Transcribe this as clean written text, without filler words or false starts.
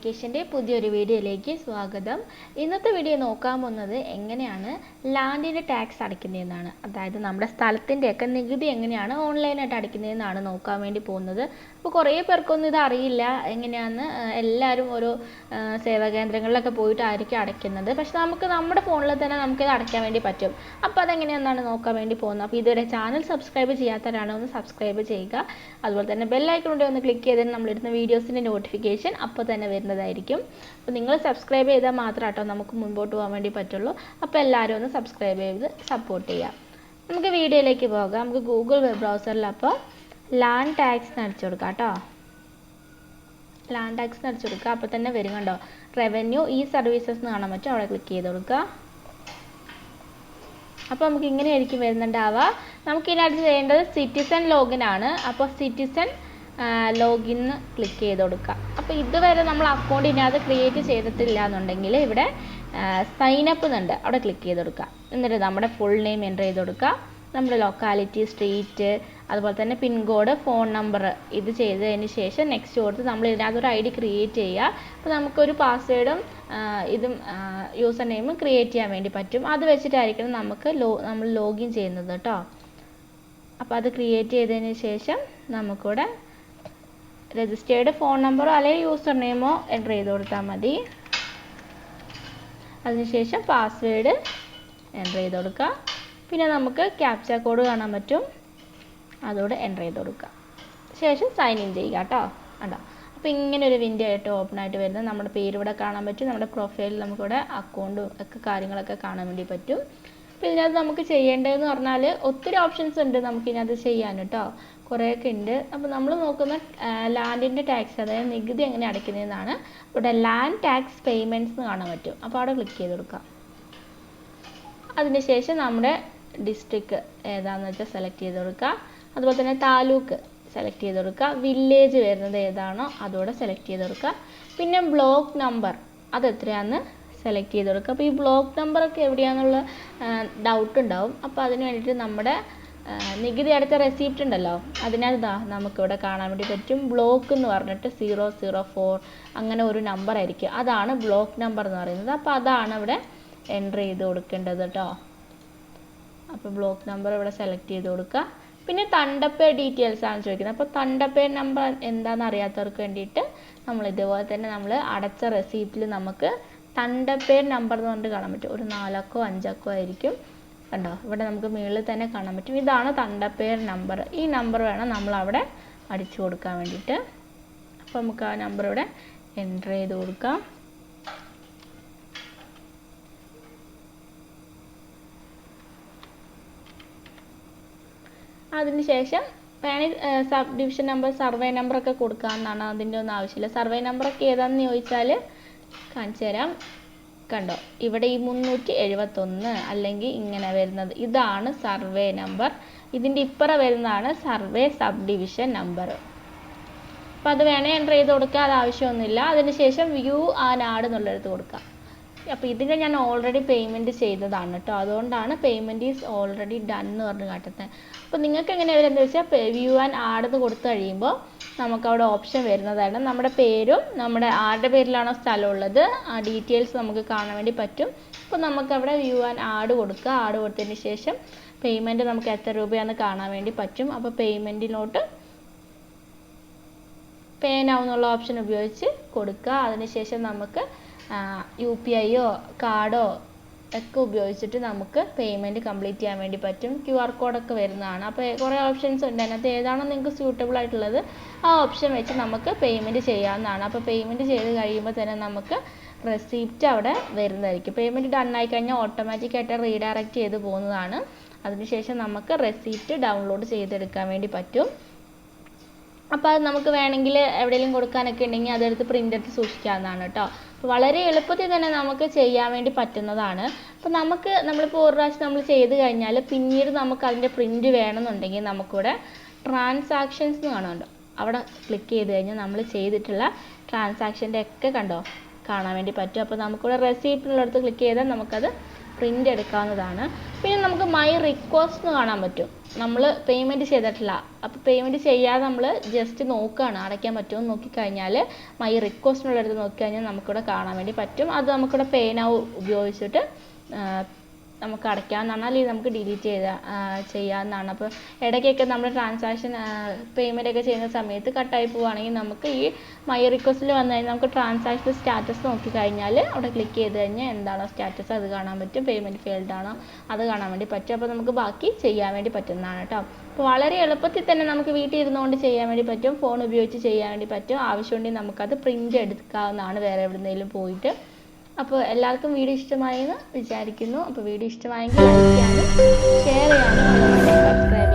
ആപ്ലിക്കേഷൻ്റെ പുതിയൊരു വീഡിയോയിലേക്ക് സ്വാഗതം. ഇന്നത്തെ വീഡിയോ നോക്കാൻ പോകുന്നത് എങ്ങനെയാണ് ലാൻഡിൻ്റെ ടാക്സ് അടയ്ക്കുന്നതെന്നാണ്. അതായത് നമ്മുടെ സ്ഥലത്തിൻ്റെയൊക്കെ നികുതി എങ്ങനെയാണ് ഓൺലൈനായിട്ട് അടയ്ക്കുന്നതെന്നാണ് നോക്കാൻ വേണ്ടി പോകുന്നത്. അപ്പോൾ കുറേ പേർക്കൊന്നും ഇത് അറിയില്ല എങ്ങനെയാണെന്ന്. എല്ലാവരും ഓരോ സേവാ കേന്ദ്രങ്ങളിലൊക്കെ പോയിട്ടായിരിക്കും അടയ്ക്കുന്നത്. പക്ഷെ നമുക്ക് നമ്മുടെ ഫോണിൽ തന്നെ നമുക്കിത് അടയ്ക്കാൻ വേണ്ടി പറ്റും. അപ്പോൾ അതെങ്ങനെയാണെന്നാണ് നോക്കാൻ വേണ്ടി പോകുന്നത്. അപ്പോൾ ഇതുവരെ ചാനൽ സബ്സ്ക്രൈബ് ചെയ്യാത്തവരാണ് ഒന്ന് സബ്സ്ക്രൈബ് ചെയ്യുക. അതുപോലെ തന്നെ ബെല്ലൈക്കൺ കൂടി ഒന്ന് ക്ലിക്ക് ചെയ്താൽ നമ്മളിടുന്ന വീഡിയോസിൻ്റെ നോട്ടിഫിക്കേഷൻ അപ്പോൾ തന്നെ വരുന്നതായിരിക്കും. അപ്പോൾ നിങ്ങൾ സബ്സ്ക്രൈബ് ചെയ്താൽ മാത്രം കേട്ടോ നമുക്ക് മുൻപോട്ട് പോകാൻ വേണ്ടി പറ്റുള്ളൂ. അപ്പോൾ എല്ലാവരും ഒന്ന് സബ്സ്ക്രൈബ് ചെയ്ത് സപ്പോർട്ട് ചെയ്യാം. നമുക്ക് വീഡിയോയിലേക്ക് പോകാം. നമുക്ക് ഗൂഗിൾ വെബ് ബ്രൗസറിൽ അപ്പോൾ ലാൻഡ് ടാക്സ് അടിച്ചു കൊടുക്കാം കേട്ടോ. ലാൻഡ് ടാക്സ് അടിച്ചു കൊടുക്കുക. അപ്പോൾ തന്നെ വരും കണ്ടോ, റവന്യൂ ഈ സർവീസസ് എന്ന് കാണാൻ പറ്റും. അവിടെ ക്ലിക്ക് ചെയ്ത് കൊടുക്കുക. അപ്പോൾ നമുക്ക് ഇങ്ങനെയായിരിക്കും വരുന്നുണ്ടാവുക. നമുക്കിതിനകത്ത് ചെയ്യേണ്ടത് സിറ്റിസൺ ലോഗിൻ ആണ്. അപ്പോൾ സിറ്റിസൺ ലോഗിൻ ക്ലിക്ക് ചെയ്ത് കൊടുക്കുക. അപ്പോൾ ഇതുവരെ നമ്മൾ അക്കൗണ്ട് ഇതിനകത്ത് ക്രിയേറ്റ് ചെയ്തിട്ടില്ല എന്നുണ്ടെങ്കിൽ ഇവിടെ സൈനപ്പ് എന്നുണ്ട്, അവിടെ ക്ലിക്ക് ചെയ്ത് കൊടുക്കുക. എന്നിട്ട് നമ്മുടെ ഫുൾ നെയിം എൻ്റർ ചെയ്ത് കൊടുക്കുക. നമ്മുടെ ലൊക്കാലിറ്റി, സ്ട്രീറ്റ്, അതുപോലെ തന്നെ പിൻകോഡ്, ഫോൺ നമ്പർ ഇത് ചെയ്തതിന് ശേഷം നെക്സ്റ്റ് കൊടുത്ത് നമ്മൾ ഇതിനകത്തൊരു ഐ ഡി ക്രിയേറ്റ് ചെയ്യുക. അപ്പോൾ നമുക്കൊരു പാസ്വേഡും ഇതും യൂസർ നെയിമും ക്രിയേറ്റ് ചെയ്യാൻ വേണ്ടി പറ്റും. അത് വെച്ചിട്ടായിരിക്കണം നമ്മൾ ലോഗിൻ ചെയ്യുന്നത് കേട്ടോ. അപ്പോൾ അത് ക്രിയേറ്റ് ചെയ്തതിന് ശേഷം നമുക്കിവിടെ രജിസ്റ്റേർഡ് ഫോൺ നമ്പറോ അല്ലെങ്കിൽ യൂസർ നെയിമോ എൻ്റർ ചെയ്ത് കൊടുത്താൽ മതി. അതിനുശേഷം പാസ്വേഡ് എൻ്റർ ചെയ്ത് കൊടുക്കുക. പിന്നെ നമുക്ക് ക്യാപ്ച കോഡ് കാണാൻ പറ്റും, അതോടെ എൻ്റർ ചെയ്ത് കൊടുക്കുക. ശേഷം സൈൻ ഇൻ ചെയ്യുക കേട്ടോ. കണ്ടോ, അപ്പോൾ ഇങ്ങനെ ഒരു വിൻഡോ ആയിട്ട് ഓപ്പൺ ആയിട്ട് വരുന്നത്. നമ്മുടെ പേര് ഇവിടെ കാണാൻ പറ്റും. നമ്മുടെ പ്രൊഫൈലിൽ നമുക്കിവിടെ അക്കൗണ്ടും ഒക്കെ കാര്യങ്ങളൊക്കെ കാണാൻ വേണ്ടി പറ്റും. അപ്പോൾ ഇതിനകത്ത് നമുക്ക് ചെയ്യേണ്ടതെന്ന് പറഞ്ഞാൽ ഒത്തിരി ഓപ്ഷൻസ് ഉണ്ട് നമുക്കിതിനകത്ത് ചെയ്യാൻ കേട്ടോ, കുറേയൊക്കെ ഉണ്ട്. അപ്പോൾ നമ്മൾ നോക്കുന്ന ലാൻഡിൻ്റെ ടാക്സ്, അതായത് നികുതി എങ്ങനെ അടയ്ക്കുന്നതെന്നാണ്. ഇവിടെ ലാൻഡ് ടാക്സ് പേയ്മെൻറ്റ്സ് എന്ന് കാണാൻ പറ്റും. അപ്പോൾ അവിടെ ക്ലിക്ക് ചെയ്ത് കൊടുക്കാം. അതിനുശേഷം നമ്മുടെ ഡിസ്ട്രിക്ട് ഏതാണെന്ന് വെച്ചാൽ സെലക്ട് ചെയ്ത് കൊടുക്കുക. അതുപോലെ തന്നെ താലൂക്ക് സെലക്ട് ചെയ്ത് കൊടുക്കുക. വില്ലേജ് വരുന്നത് ഏതാണോ അതോടെ സെലക്ട് ചെയ്ത് കൊടുക്കുക. പിന്നെ ബ്ലോക്ക് നമ്പർ അത് എത്രയാണെന്ന് സെലക്ട് ചെയ്ത് കൊടുക്കുക. അപ്പോൾ ഈ ബ്ലോക്ക് നമ്പറൊക്കെ എവിടെയാണെന്നുള്ള ഡൗട്ട് ഉണ്ടാവും. അപ്പോൾ അതിന് വേണ്ടിയിട്ട് നമ്മുടെ നികുതി അടച്ച റെസിപ്റ്റ് ഉണ്ടല്ലോ, അതിനകത്ത് നമുക്കിവിടെ കാണാൻ വേണ്ടി പറ്റും. ബ്ലോക്ക് എന്ന് പറഞ്ഞിട്ട് 004 അങ്ങനെ ഒരു നമ്പർ ആയിരിക്കും, അതാണ് ബ്ലോക്ക് നമ്പർ എന്ന് പറയുന്നത്. അപ്പോൾ അതാണ് ഇവിടെ എൻ്റർ ചെയ്ത് കൊടുക്കേണ്ടത് കേട്ടോ. അപ്പോൾ ബ്ലോക്ക് നമ്പർ ഇവിടെ സെലക്ട് ചെയ്ത് കൊടുക്കുക. പിന്നെ തണ്ടപ്പേ ഡീറ്റെയിൽസ് ആണ് ചോദിക്കുന്നത്. അപ്പോൾ തണ്ടപ്പേ നമ്പർ എന്താണെന്ന് അറിയാത്തവർക്ക് വേണ്ടിയിട്ട് നമ്മൾ ഇതുപോലെ തന്നെ നമ്മൾ അടച്ച റെസീപ്റ്റിൽ നമുക്ക് തണ്ടപ്പേ നമ്പർ എന്ന് പറഞ്ഞിട്ട് കാണാൻ പറ്റും. ഒരു 4 അക്കോ 5 അക്കോ ആയിരിക്കും. കണ്ടോ, ഇവിടെ നമുക്ക് മുകളിൽ തന്നെ കാണാൻ പറ്റും. ഇതാണ് തണ്ടപ്പേ നമ്പർ. ഈ നമ്പർ വേണം നമ്മൾ അവിടെ അടിച്ചു കൊടുക്കാൻ വേണ്ടിയിട്ട്. അപ്പോൾ നമുക്ക് ആ നമ്പർ ഇവിടെ എൻ്റർ ചെയ്ത് കൊടുക്കാം. അതിനുശേഷം വേണമെങ്കിൽ സബ് ഡിവിഷൻ നമ്പർ, സർവേ നമ്പറൊക്കെ കൊടുക്കാമെന്നാണ്. അതിൻ്റെ ഒന്നും ആവശ്യമില്ല. സർവേ നമ്പറൊക്കെ ഏതാണെന്ന് ചോദിച്ചാൽ കാണിച്ചു തരാം. കണ്ടോ, ഇവിടെ ഈ 371 അല്ലെങ്കിൽ ഇങ്ങനെ വരുന്നത് ഇതാണ് സർവേ നമ്പർ. ഇതിൻ്റെ ഇപ്പുറം വരുന്നതാണ് സർവേ സബ് ഡിവിഷൻ നമ്പർ. അപ്പോൾ അത് വേണേൽ എൻ്റർ ചെയ്ത് കൊടുക്കുക, അത് ആവശ്യമൊന്നുമില്ല. അതിനുശേഷം വ്യൂ ആൻഡ് ആഡ് എന്നുള്ളടത്ത് കൊടുക്കുക. അപ്പോൾ ഇതിൻ്റെ ഞാൻ ഓൾറെഡി പേയ്മെൻറ്റ് ചെയ്തതാണ് കേട്ടോ, അതുകൊണ്ടാണ് പേയ്മെൻറ്റ് ഈസ് ഓൾറെഡി ഡൺ എന്ന് പറഞ്ഞ് കാട്ടുന്നത്. അപ്പോൾ നിങ്ങൾക്ക് എങ്ങനെ വരുന്നത് വെച്ചാൽ വ്യൂ ആൻഡ് ആഡ് എന്ന് കൊടുത്തു കഴിയുമ്പോൾ നമുക്കവിടെ ഓപ്ഷൻ വരുന്നതാണ്. നമ്മുടെ പേരും നമ്മുടെ ആരുടെ പേരിലാണോ സ്ഥലം ഉള്ളത് ആ ഡീറ്റെയിൽസ് നമുക്ക് കാണാൻ വേണ്ടി പറ്റും. അപ്പോൾ നമുക്കവിടെ വ്യൂ ആൻഡ് ആഡ് കൊടുക്കുക. ആഡ് കൊടുത്തതിന് ശേഷം പേയ്മെൻറ്റ് നമുക്ക് എത്ര രൂപയാണെന്ന് കാണാൻ വേണ്ടി പറ്റും. അപ്പോൾ പേയ്മെൻറ്റിനോട്ട് പേ നൗ എന്നുള്ള ഓപ്ഷൻ ഉപയോഗിച്ച് കൊടുക്കുക. അതിനുശേഷം നമുക്ക് UPI കാർഡോ ഒക്കെ ഉപയോഗിച്ചിട്ട് നമുക്ക് പേയ്മെൻറ്റ് കംപ്ലീറ്റ് ചെയ്യാൻ വേണ്ടി പറ്റും. QR കോഡൊക്കെ വരുന്നതാണ്. അപ്പോൾ കുറേ ഓപ്ഷൻസ് ഉണ്ട്. അതിനകത്ത് ഏതാണോ നിങ്ങൾക്ക് സ്യൂട്ടബിൾ ആയിട്ടുള്ളത് ആ ഓപ്ഷൻ വെച്ച് നമുക്ക് പേയ്മെൻറ്റ് ചെയ്യാവുന്നതാണ്. അപ്പോൾ പേയ്മെൻറ്റ് ചെയ്ത് കഴിയുമ്പോൾ തന്നെ നമുക്ക് റെസിപ്റ്റ് അവിടെ വരുന്നതായിരിക്കും. പേയ്മെൻറ്റ് ഡൺ ആയി കഴിഞ്ഞാൽ ഓട്ടോമാറ്റിക്കായിട്ട് റീഡയറക്റ്റ് ചെയ്ത് പോകുന്നതാണ്. അതിനുശേഷം നമുക്ക് റെസിപ്റ്റ് ഡൗൺലോഡ് ചെയ്തെടുക്കാൻ വേണ്ടി പറ്റും. അപ്പോൾ അത് നമുക്ക് വേണമെങ്കിൽ എവിടെയെങ്കിലും കൊടുക്കാനൊക്കെ ഉണ്ടെങ്കിൽ അതെടുത്ത് പ്രിൻ്റ് എടുത്ത് സൂക്ഷിക്കാവുന്നതാണ് കേട്ടോ. അപ്പോൾ വളരെ എളുപ്പത്തിൽ തന്നെ നമുക്ക് ചെയ്യാൻ വേണ്ടി പറ്റുന്നതാണ്. അപ്പോൾ നമ്മളിപ്പോൾ ഒരു പ്രാവശ്യം നമ്മൾ ചെയ്ത് കഴിഞ്ഞാൽ പിന്നീട് നമുക്ക് അതിൻ്റെ പ്രിൻ്റ് വേണമെന്നുണ്ടെങ്കിൽ നമുക്കിവിടെ ട്രാൻസാക്ഷൻസ് എന്ന് കാണുന്നുണ്ട്, അവിടെ ക്ലിക്ക് ചെയ്ത് കഴിഞ്ഞാൽ നമ്മൾ ചെയ്തിട്ടുള്ള ട്രാൻസാക്ഷൻ്റെ ഒക്കെ കണ്ടോ കാണാൻ വേണ്ടി പറ്റും. അപ്പോൾ നമുക്കിവിടെ റെസിപ്റ്റിനുള്ളടത്ത് ക്ലിക്ക് ചെയ്താൽ നമുക്കത് പ്രിൻ്റ് എടുക്കാവുന്നതാണ്. പിന്നെ നമുക്ക് മൈ റിക്വസ്റ്റ് എന്ന് കാണാൻ പറ്റും. നമ്മൾ പേയ്മെൻറ്റ് ചെയ്തിട്ടില്ല, അപ്പോൾ പേയ്മെൻറ്റ് ചെയ്യാതെ നമ്മൾ ജസ്റ്റ് നോക്കുകയാണ് അടയ്ക്കാൻ പറ്റുമോ എന്ന് നോക്കിക്കഴിഞ്ഞാൽ മൈ റിക്വസ്റ്റിനുള്ളടുത്ത് നോക്കിക്കഴിഞ്ഞാൽ നമുക്കിവിടെ കാണാൻ വേണ്ടി പറ്റും. അത് നമുക്കിവിടെ പേ നൗ ഉപയോഗിച്ചിട്ട് നമുക്ക് അടയ്ക്കാവുന്നതാണ്, അല്ലെങ്കിൽ നമുക്ക് ഡിലീറ്റ് ചെയ്യാവുന്നതാണ്. അപ്പോൾ ഇടയ്ക്കൊക്കെ നമ്മൾ ട്രാൻസാക്ഷൻ പേയ്മെൻ്റ് ഒക്കെ ചെയ്യുന്ന സമയത്ത് കട്ടായി പോവുകയാണെങ്കിൽ നമുക്ക് ഈ മൈ റിക്വസ്റ്റിൽ വന്നു കഴിഞ്ഞാൽ നമുക്ക് ട്രാൻസാക്ഷൻ സ്റ്റാറ്റസ് നോക്കിക്കഴിഞ്ഞാൽ അവിടെ ക്ലിക്ക് ചെയ്ത് കഴിഞ്ഞാൽ എന്താണോ സ്റ്റാറ്റസ് അത് കാണാൻ പറ്റും, പേയ്മെൻറ്റ് ഫെയിൽഡ് ആണോ അത് കാണാൻ വേണ്ടി പറ്റും. അപ്പോൾ നമുക്ക് ബാക്കി ചെയ്യാൻ വേണ്ടി പറ്റുന്നതാണ് കേട്ടോ. അപ്പോൾ വളരെ എളുപ്പത്തിൽ തന്നെ നമുക്ക് വീട്ടിൽ ഇരുന്നുകൊണ്ട് ചെയ്യാൻ വേണ്ടി പറ്റും, ഫോൺ ഉപയോഗിച്ച് ചെയ്യാൻ വേണ്ടി പറ്റും. ആവശ്യമുണ്ടെങ്കിൽ നമുക്കത് പ്രിൻ്റ് എടുക്കാവുന്നതാണ് വേറെ എവിടെയെങ്കിലും പോയിട്ട്. അപ്പോൾ എല്ലാവർക്കും വീഡിയോ ഇഷ്ടമായി എന്ന് വിചാരിക്കുന്നു. അപ്പോൾ വീഡിയോ ഇഷ്ടമായെങ്കിൽ ലൈക്ക് ചെയ്യാനും ഷെയർ ചെയ്യാനും അതുപോലെ സബ്സ്ക്രൈബ്